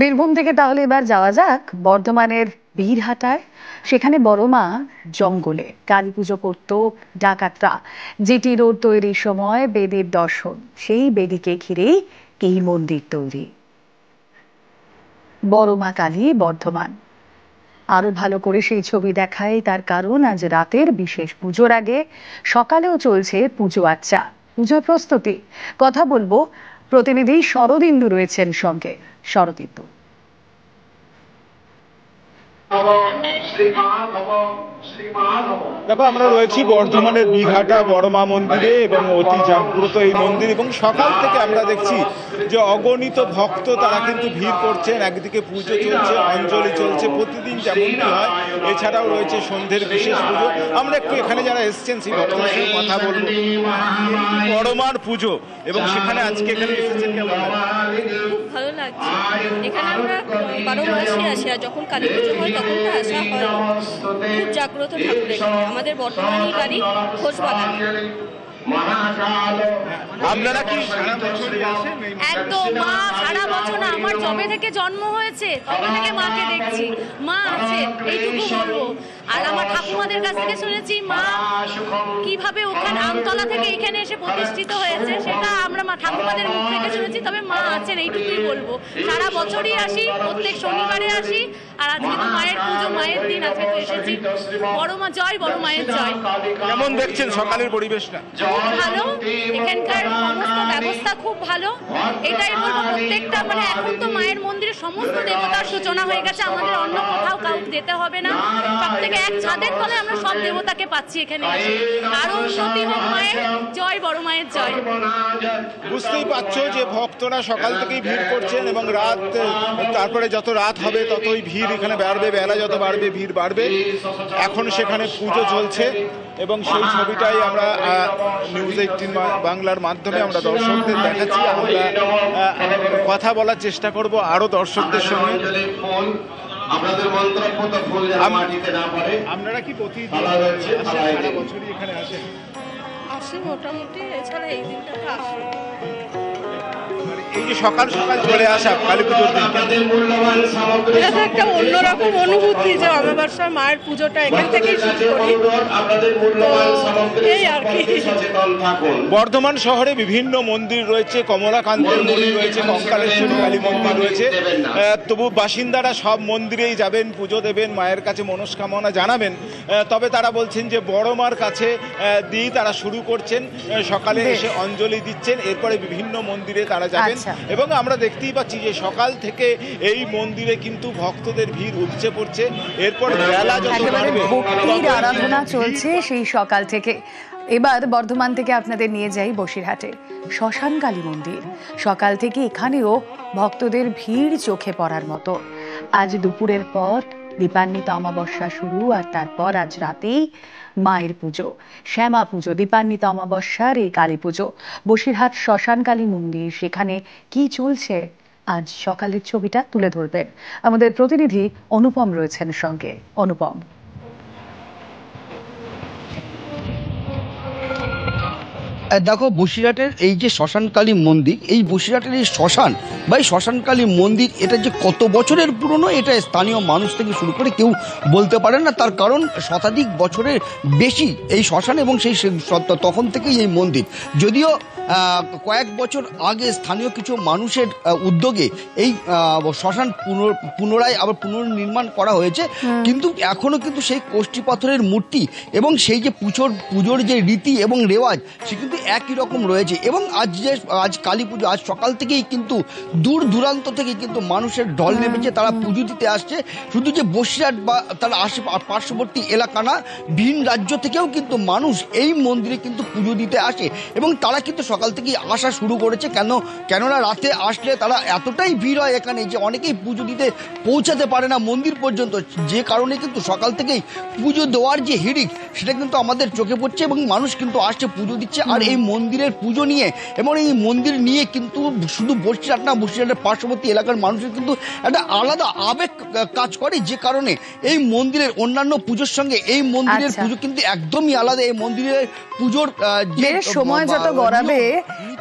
বীরভূম থেকে তাহলে এবার যাওয়া যাক বর্ধমানের বীরহাটায়। সেখানে বড় মা জঙ্গলে কালী পুজো করত ডাকাতরা। জিটি রোড তৈরির সময় বেদির দর্শন, সেই বেদিকে ঘিরেই এই মন্দির তৈরি। বড় মা কালী বর্ধমান। আরো ভালো করে সেই ছবি দেখায় তার কারণ আজ রাতের বিশেষ পুজোর আগে সকালেও চলছে পুজো আচ্চা, পুজো প্রস্তুতি। কথা বলবো প্রতিনিধি শরদিন্দু রয়েছেন সঙ্গে। শরদিন্দু, দেখো আমরা রয়েছি বর্ধমানের বীরহাটা বড় মা মন্দিরে এবং অতি জাগ্রত এই মন্দির, এবং সকাল থেকে আমরা দেখছি যে অগণিত ভক্ত তারা কিন্তু ভিড় করছেন। একদিকে পুজো চলছে, অঞ্জলি চলছে প্রতিদিন যেমনটি হয়, এছাড়াও রয়েছে সন্ধ্যের বিশেষ পুজো। আমরা একটু এখানে যারা এসছেন সেই ভক্তদের সঙ্গে কথা বলবো। বড় মার পুজো এবং সেখানে আজকে এখানে এসেছেন, কেমন খুব ভালো লাগছে। এখানে আমরা 12 মাসে আসি, আর যখন কালী পুজো হয় তখন তো আসা হয়। খুব জাগ্রত ঠাকুর এখানে। আমাদের বর্তমানের বাড়ি ঘোষবাগান। আপনারা কি সারা বছরই আসেন? একদম, মা সারা বছর না, আমার যবে থেকে জন্ম হয়েছে তবে থেকে মাকে দেখছি, মা আছে এইটুকু বলবো। আর আমার ঠাকুমাদের কাছ থেকে শুনেছি মা কিভাবে ওখানে আমতলা থেকে এখানে এসে প্রতিষ্ঠিত হয়েছে, সেটা আমরা মা ঠাকুমাদের মুখ থেকে শুনেছি। তবে মা আছেন এইটুকুই বলবো। সারা বছরই আসি, প্রত্যেক শনিবারে আসি। আর আজকে তো মায়ের পুজো, মায়ের দিন, আজকে তো এসেছি। বড় মা জয়, বড় মায়ের জয়। কেমন দেখছেন সকালের পরিবেশটা? খুব ভালো, এখানকার সমস্ত ব্যবস্থা খুব ভালো। এটাই বলবো, প্রত্যেকটা মানে এখন তো মায়ের মন্দিরে সমস্ত দেবতার সূচনা হয়ে গেছে। আমাদের অন্য কোথাও কাউকে যেতে হবে না, সব থেকে এক ছাদের তলে আমরা সব দেবতাকে পাচ্ছি এখানে। আরো উন্নতি হোক মায়ের জয়, বড় মায়ের জয়। বুঝতেই পারছো যে ভক্তরা সকাল থেকেই ভিড় করছেন এবং রাত, তারপরে যত রাত হবে ততই ভিড় এখানে বাড়বে, বেলা যত বাড়বে ভিড় বাড়বে। এখন সেখানে পুজো চলছে এবং সেই ছবিটাই আমরা নিউজ 18 বাংলার মাধ্যমে আমরা দর্শকদের দেখাচ্ছি। আমরা কথা বলার চেষ্টা করব আরো দর্শকদের সঙ্গে। আপনারা কি প্রতিদিন সারা বছরই এখানে আসেন? আসি মোটামুটি, এছাড়া এই দিনটাতে আসি। এই যে সকাল সকাল চলে আসা কালী পুজোর দিন, এটা তো একটা অন্যরকম অনুভূতি যে অমাবস্যার মায়ের পুজোটা এখান থেকেই শুরু করি। এই আর কি। বর্ধমান শহরে বিভিন্ন মন্দির রয়েছে, কমলাকান্তের মন্দির রয়েছে, কঙ্কালেশ্বরী কালী মন্দির রয়েছে। তবু বাসিন্দারা সব মন্দিরেই যাবেন, পুজো দেবেন, মায়ের কাছে মনস্কামনা জানাবেন। তবে তারা বলছেন যে বড় মার কাছে দিয়ে তারা শুরু করছেন, সকালে এসে অঞ্জলি দিচ্ছেন, এরপরে বিভিন্ন মন্দিরে তারা যাবেন। এবং আমরা দেখতেই পাচ্ছি যে সকাল থেকে এই মন্দিরে কিন্তু ভক্তদের ভিড় উপচে পড়ছে। এরপর বেলা যত বাড়বে ভক্তির আরাধনা চলছে সেই সকাল থেকে। এবার বর্ধমান থেকে আপনাদের নিয়ে যাই বসিরহাটে শ্মশান কালী মন্দির। সকাল থেকে এখানেও ভক্তদের ভিড় চোখে পড়ার মতো। আজ দুপুরের পর দীপান্বিত অমাবস্যা শুরু, আর তারপর আজ রাতেই মায়ের পুজো, শ্যামা পুজো, দীপান্বিত অমাবস্যার এই কালী পুজো। বসিরহাট শ্মশান কালী মন্দির, সেখানে কি চলছে আজ সকালের ছবিটা তুলে ধরবেন আমাদের প্রতিনিধি অনুপম রয়েছেন সঙ্গে। অনুপম, দেখো বসিরহাটের এই যে শ্মশানকালী মন্দির, এই বসিরহাটের এই শ্মশান বা এই শ্মশানকালী মন্দির, এটা যে কত বছরের পুরনো এটা স্থানীয় মানুষ থেকে শুরু করে কেউ বলতে পারে না। তার কারণ শতাধিক বছরের বেশি এই শ্মশান এবং সেই তখন থেকেই এই মন্দির। যদিও কয়েক বছর আগে স্থানীয় কিছু মানুষের উদ্যোগে এই শ্মশান পুনরায় আবার পুনর্নির্মাণ করা হয়েছে, কিন্তু এখনো কিন্তু সেই কোষ্ঠী পাথরের মূর্তি এবং সেই যে পুজোর যে রীতি এবং রেওয়াজ সে কিন্তু একই রকম রয়েছে। এবং আজ কালী পুজো, আজ সকাল থেকেই কিন্তু দূর দূরান্ত থেকে কিন্তু মানুষের ঢল নেমেছে, তারা পুজো দিতে আসছে। শুধু যে বসিরহাট বা তার পার্শ্ববর্তী এলাকা না, ভিন রাজ্য থেকেও কিন্তু মানুষ এই মন্দিরে কিন্তু পুজো দিতে আসে এবং তারা কিন্তু সকাল থেকেই আসা শুরু করেছে। কেননা রাতে আসলে তারা এতটাই ভিড় হয় এখানে যে অনেকেই পুজো দিতে পৌঁছাতে পারে না মন্দির পর্যন্ত, যে কারণে কিন্তু সকাল থেকেই পুজো দেওয়ার যে হিড়িক সেটা কিন্তু আমাদের চোখে পড়ছে এবং মানুষ কিন্তু আসছে, পুজো দিচ্ছে। আর এই মন্দিরের পুজো নিয়ে এবং এই মন্দির নিয়ে কিন্তু শুধু বসিরহাট না, বসিরহাটের পার্শ্ববর্তী এলাকার মানুষের কিন্তু একটা আলাদা আবেগ কাজ করে, যে কারণে এই মন্দিরের অন্যান্য পুজোর সঙ্গে এই মন্দিরের পুজো কিন্তু একদমই আলাদা। এই মন্দিরের পুজোর যে সময় যত গড়াবে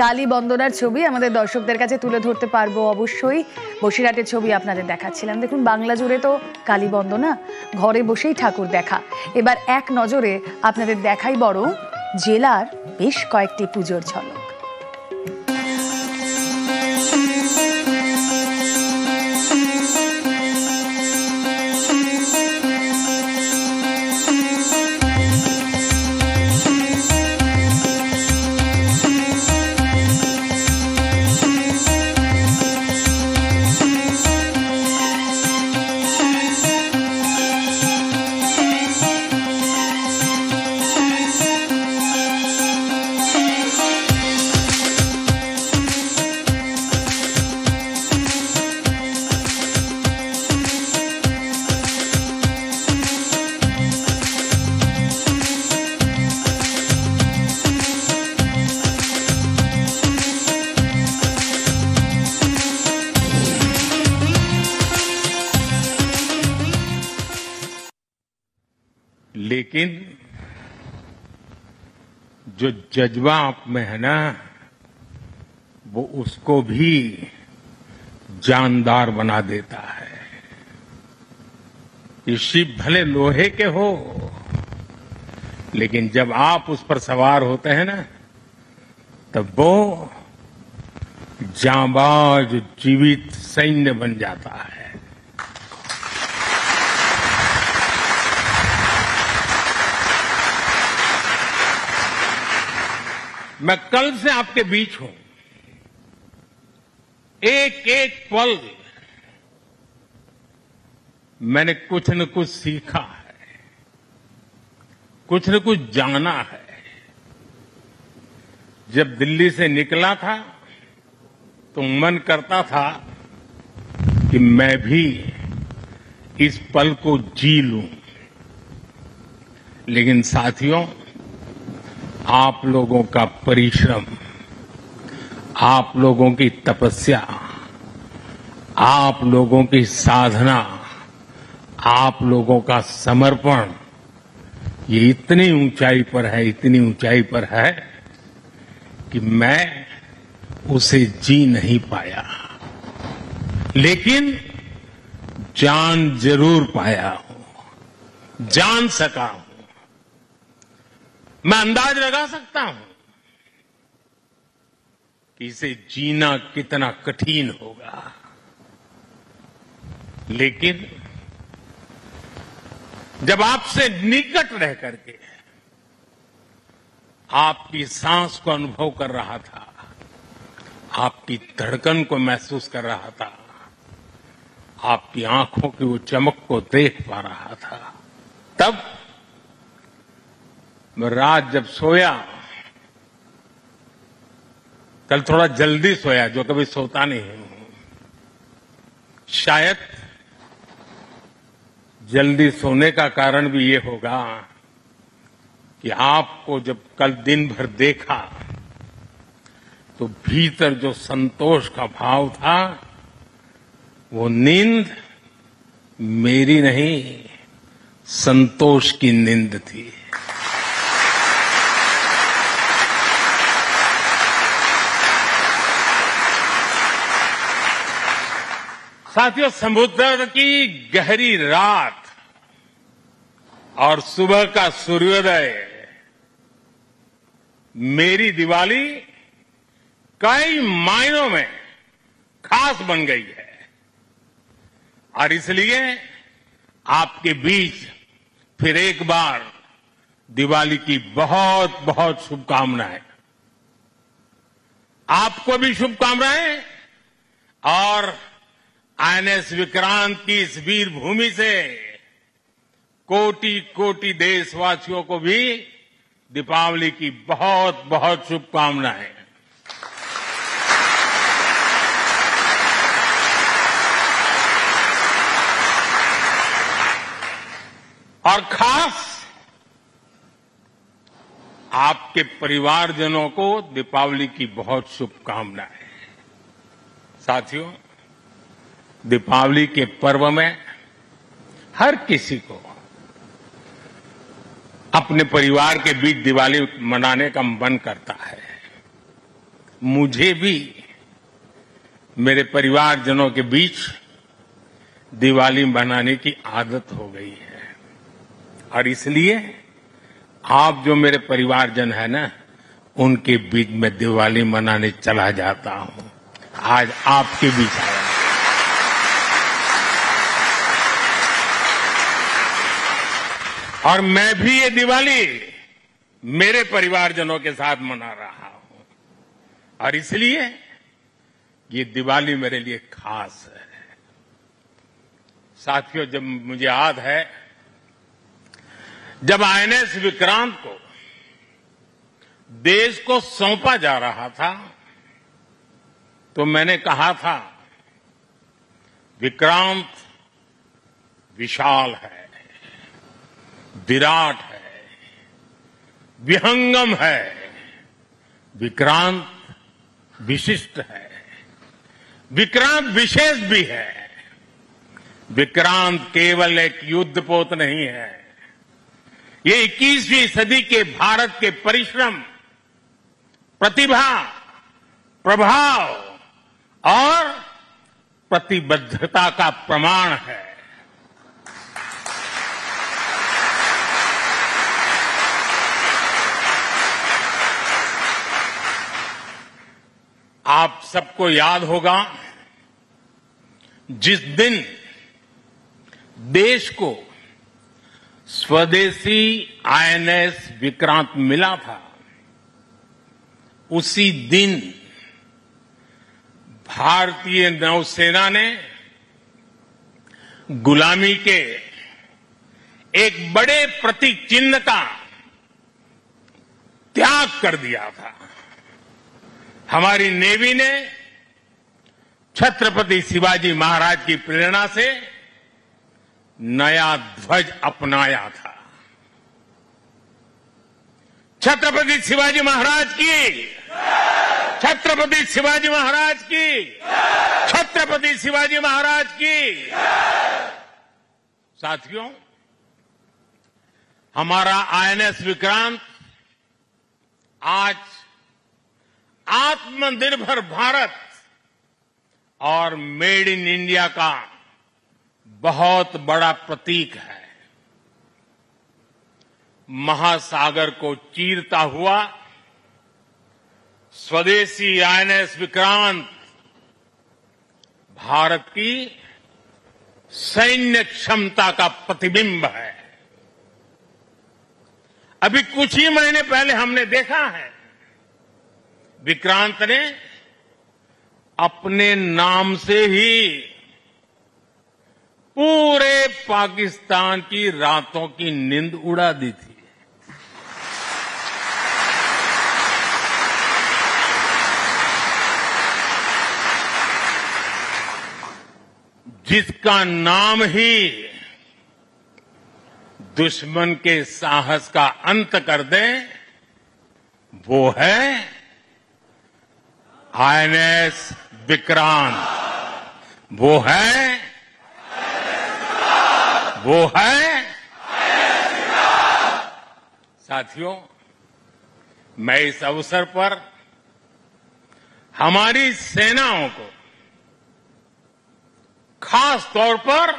কালী বন্দনার ছবি আমাদের দর্শকদের কাছে তুলে ধরতে পারবো। অবশ্যই বসিরহাটের ছবি আপনাদের দেখাচ্ছিলাম। দেখুন, বাংলা জুড়ে তো কালী বন্দনা, ঘরে বসেই ঠাকুর দেখা। এবার এক নজরে আপনাদের দেখাই বড় জেলার বেশ কয়েকটি পুজোর ঝলক। लेकिन जो जज्बा आप में है ना, वो उसको भी जानदार बना देता है। ये शिप भले लोहे के हो, लेकिन जब आप उस पर सवार होते हैं ना, तब वो जांबाज जीवित सैन्य बन जाता है। मैं कल से आपके बीच हूं। एक एक पल मैंने कुछ न कुछ सीखा है, कुछ न कुछ जाना है। जब दिल्ली से निकला था तो मन करता था कि मैं भी इस पल को जी लूं, लेकिन साथियों, आप लोगों का परिश्रम, आप लोगों की तपस्या, आप लोगों की साधना, आप लोगों का समर्पण, ये इतनी ऊंचाई पर है, इतनी ऊंचाई पर है कि मैं उसे जी नहीं पाया, लेकिन जान जरूर पाया हूं, जान सका हूं। मैं अंदाज लगा सकता हूं कि इसे जीना कितना कठिन होगा, लेकिन जब आपसे निकट रह करके आपकी सांस को अनुभव कर रहा था, आपकी धड़कन को महसूस कर रहा था, आपकी आंखों की वो चमक को देख पा रहा था, तब मैं रात जब सोया, कल थोड़ा जल्दी सोया, जो कभी सोता नहीं हूं। शायद जल्दी सोने का कारण भी ये होगा कि आपको जब कल दिन भर देखा तो भीतर जो संतोष का भाव था, वो नींद मेरी नहीं, संतोष की नींद थी। साथियों, समुद्र की गहरी रात और सुबह का सूर्योदय मेरी दिवाली कई मायनों में खास बन गई है, और इसलिए आपके बीच फिर एक बार दिवाली की बहुत बहुत शुभकामनाएं। आपको भी शुभकामनाएं, और आईएनएस विक्रांत की इस वीर भूमि से कोटि कोटि देशवासियों को भी दीपावली की बहुत बहुत शुभकामनाएं। और खास आपके परिवारजनों को दीपावली की बहुत शुभकामनाएं। साथियों, दीपावली के पर्व में हर किसी को अपने परिवार के बीच दिवाली मनाने का मन करता है। मुझे भी मेरे परिवारजनों के बीच दिवाली मनाने की आदत हो गई है और इसलिए आप जो मेरे परिवारजन है ना, उनके बीच में दिवाली मनाने चला जाता हूं। आज आपके बीच आया। और मैं भी ये दिवाली मेरे परिवारजनों के साथ मना रहा हूं और इसलिए ये दिवाली मेरे लिए खास है। साथियों, जब मुझे याद है जब आईएनएस विक्रांत को देश को सौंपा जा रहा था तो मैंने कहा था विक्रांत विशाल है, विराट है, विहंगम है, विक्रांत विशिष्ट है, विक्रांत विशेष भी है। विक्रांत केवल एक युद्धपोत नहीं है, ये 21वीं सदी के भारत के परिश्रम, प्रतिभा, प्रभाव और प्रतिबद्धता का प्रमाण है। आप सबको याद होगा जिस दिन देश को स्वदेशी आईएनएस विक्रांत मिला था, उसी दिन भारतीय नौसेना ने गुलामी के एक बड़े प्रतीक चिन्ह का त्याग कर दिया था। हमारी नेवी ने छत्रपति शिवाजी महाराज की प्रेरणा से नया ध्वज अपनाया था। छत्रपति शिवाजी महाराज की, छत्रपति शिवाजी महाराज की, छत्रपति शिवाजी महाराज की। साथियों, हमारा आईएनएस विक्रांत आज आत्मनिर्भर भारत और मेड इन इंडिया का बहुत बड़ा प्रतीक है। महासागर को चीरता हुआ स्वदेशी आईएनएस विक्रांत भारत की सैन्य क्षमता का प्रतिबिंब है। अभी कुछ ही महीने पहले हमने देखा है विक्रांत ने अपने नाम से ही पूरे पाकिस्तान की रातों की नींद उड़ा दी थी। जिसका नाम ही दुश्मन के साहस का अंत कर दे, वो है आईएनएस विक्रांत। वो है साथियों, मैं इस अवसर पर हमारी सेनाओं को खास तौर पर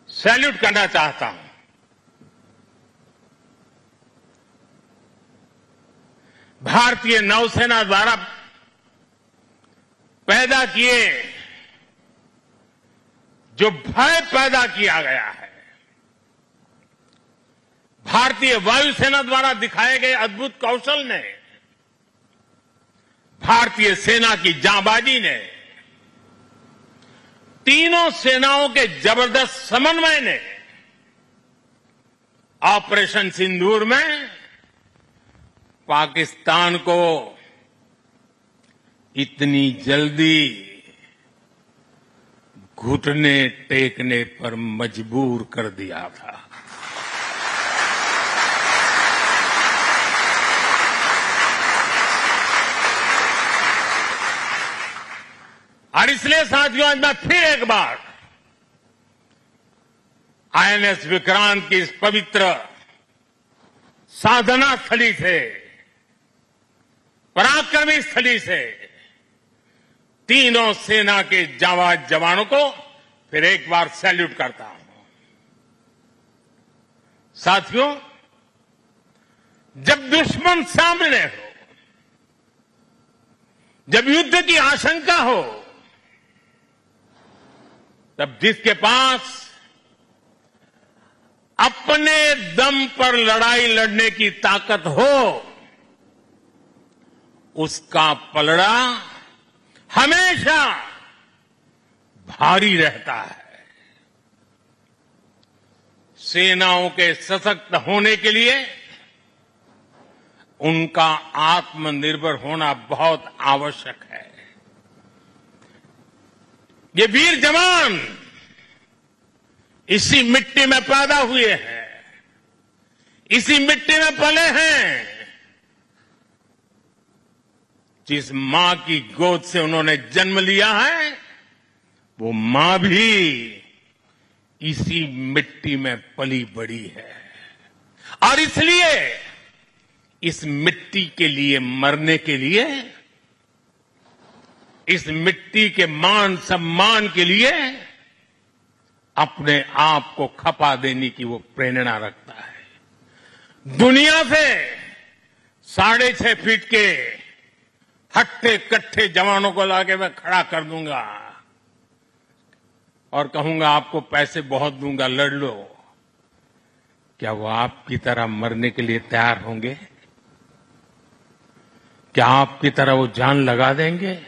सैल्यूट करना चाहता हूं। भारतीय नौसेना द्वारा पैदा किए जो भय पैदा किया गया है, भारतीय वायुसेना द्वारा दिखाए गए अद्भुत कौशल ने, भारतीय सेना की जांबाजी ने, तीनों सेनाओं के जबरदस्त समन्वय ने ऑपरेशन सिंदूर में पाकिस्तान को इतनी जल्दी घुटने टेकने पर मजबूर कर दिया था। और इसलिए साथियों आज मैं फिर एक बार आईएनएस विक्रांत की इस पवित्र साधना स्थली से, पराक्रमी स्थली से तीनों सेना के जाबाज जवानों को फिर एक बार सैल्यूट करता हूं। साथियों, जब दुश्मन सामने हो, जब युद्ध की आशंका हो, तब जिसके पास अपने दम पर लड़ाई लड़ने की ताकत हो, उसका पलड़ा हमेशा भारी रहता है। सेनाओं के सशक्त होने के लिए उनका आत्मनिर्भर होना बहुत आवश्यक है। ये वीर जवान इसी मिट्टी में पैदा हुए हैं, इसी मिट्टी में पले हैं। जिस मां की गोद से उन्होंने जन्म लिया है, वो मां भी इसी मिट्टी में पली बड़ी है। और इसलिए इस मिट्टी के लिए मरने के लिए, इस मिट्टी के मान सम्मान के लिए अपने आप को खपा देने की वो प्रेरणा रखता है। दुनिया से 6.5 फीट के हट्टे कट्टे जवानों को लाके मैं खड़ा कर दूंगा और कहूंगा आपको पैसे बहुत दूंगा, लड़ लो। क्या वो आपकी तरह मरने के लिए तैयार होंगे? क्या आपकी तरह वो जान लगा देंगे?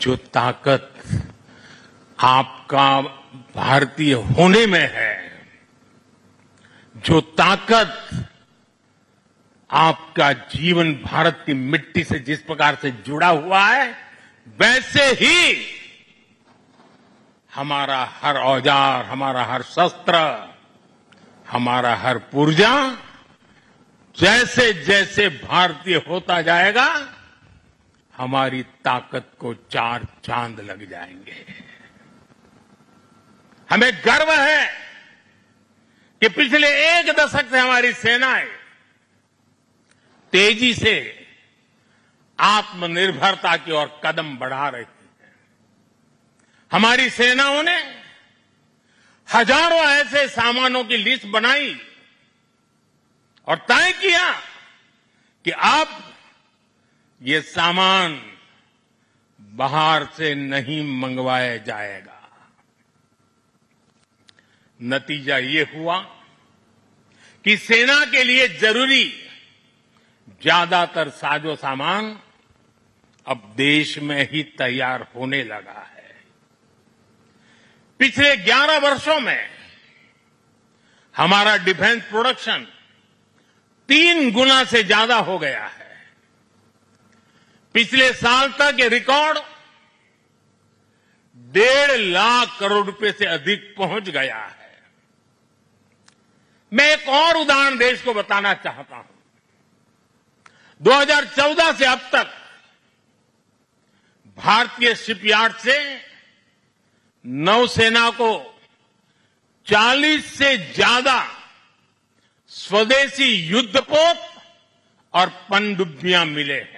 जो ताकत आपका भारतीय होने में है, जो ताकत आपका जीवन भारत की मिट्टी से जिस प्रकार से जुड़ा हुआ है, वैसे ही हमारा हर औजार, हमारा हर शस्त्र, हमारा हर पुर्जा जैसे जैसे भारतीय होता जाएगा, हमारी ताकत को 4 चांद लग जाएंगे। हमें गर्व है कि पिछले 1 दशक से हमारी सेनाएं तेजी से आत्मनिर्भरता की ओर कदम बढ़ा रही है। हमारी सेनाओं ने हजारों ऐसे सामानों की लिस्ट बनाई और तय किया कि अब ये सामान बाहर से नहीं मंगवाया जाएगा। नतीजा ये हुआ कि सेना के लिए जरूरी ज्यादातर साजो सामान अब देश में ही तैयार होने लगा है। पिछले 11 वर्षों में हमारा डिफेंस प्रोडक्शन 3 गुना से ज्यादा हो गया है। पिछले साल तक ये रिकॉर्ड 1.5 लाख करोड़ रुपए से अधिक पहुंच गया है। मैं एक और उदाहरण देश को बताना चाहता हूं। 2014 से अब तक भारतीय शिपयार्ड से नौसेना को 40 से ज्यादा स्वदेशी युद्धपोत और पनडुब्बियां मिले हैं।